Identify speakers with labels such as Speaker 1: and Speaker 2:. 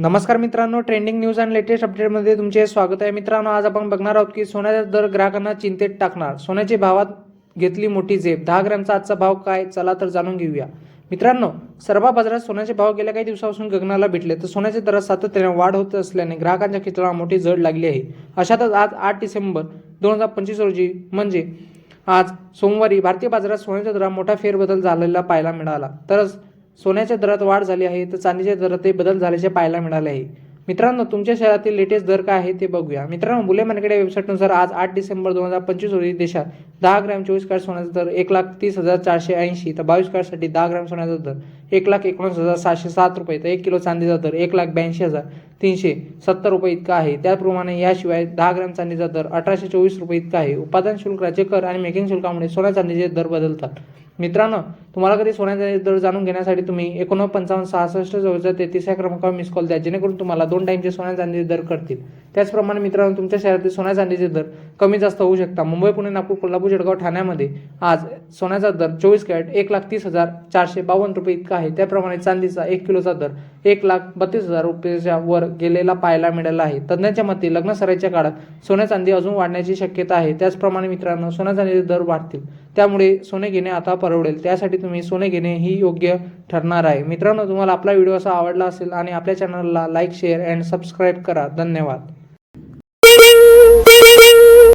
Speaker 1: नमस्कार मित्रांनो, trending news आणि लेटेस्ट अपडेटमध्ये तुमचे स्वागत आहे. मित्रांनो, आज आपण बघणार आहोत की सोन्याचा दर ग्राहकांना चिंतेत टाकणार. सोन्याची भावात घेतली मोठी झेप. 10 ग्रॅमचा आजचा भाव काय, चला तर जाणून घेऊया. मित्रांनो, सर्व बाजारात सोन्याचे भाव गेल्या काही दिवसापासून गगनाला भिडले, तर सोन्याच्या दरात सातत्याने वाढ होत असल्याने ग्राहकांच्या खिशाला मोठी जड लागली आहे. अशातच आज 8 डिसेंबर 2025 रोजी म्हणजे आज सोमवारी भारतीय बाजारात सोन्याच्या दरात मोठा फेरबदल झालेला पाहायला मिळाला. तर सोन्याच्या दरात वाढ झाली आहे, तर चांदीच्या दरातही बदल झाल्याचे पाहायला मिळाले आहे. मित्रांनो, तुमच्या शहरातील लेटेस्ट दर काय आहे ते बघूया. मित्रांनो, बुलियन मार्केट या वेबसाईटनुसार आज 8 डिसेंबर 2025 रोजी देशात 10 ग्रॅम 24 कॅरेट सोन्याचा दर 1,30,480, तर 22 कॅरेटसाठी 10 ग्रॅम सोन्याचा दर 1,19,707 रुपये, तर 1 किलो चांदीचा दर 1,82,370 रुपये इतका आहे. त्याचप्रमाणे याशिवाय 10 ग्रॅम चांदीचा दर 1,824 रुपये इतका आहे. उत्पादन शुल्क, राज्य कर आणि मेकिंग शुल्कामुळे सोन्या चांदीचे दर बदलतात. मित्रांनो, तुम्हाला कधी सोन्याचे दर जाणून घेण्यासाठी तुम्ही 49,55,66,34 या क्रमांकावर मिस कॉल द्या, जेणेकरून तुम्हाला 2 टाईमचे सोन्या चांदीचे दर कळतील. त्याचप्रमाणे मित्रांनो, तुमच्या शहरातील सोन्या चांदीचे दर कमी जास्त होऊ शकतात. मुंबई, पुणे, नागपूर, कोल्हापूर, जळगाव, ठाण्यामध्ये आज सोन्याचा दर 24 कॅरेट 1,30,452 रुपये इतका आहे. त्याप्रमाणे चांदीचा 1 किलोचा दर 1,32,000 रुपयाच्या वर गेलेला पाहायला मिळाला आहे. तज्ज्ञांच्या मते लग्न सराईच्या काळात सोन्या चांदी अजून वाढण्याची शक्यता आहे. त्याचप्रमाणे मित्रांनो, सोन्या चांदीचे दर वाढतील, त्यामुळे सोने घेणे आता परवडेल. त्यासाठी तुम्ही सोने घेणे ही योग्य ठरणार आहे. मित्रांनो, तुम्हाला आपला व्हिडिओ असा आवडला असेल आणि आपल्या चॅनलला लाईक, शेअर अँड सबस्क्राईब करा. धन्यवाद.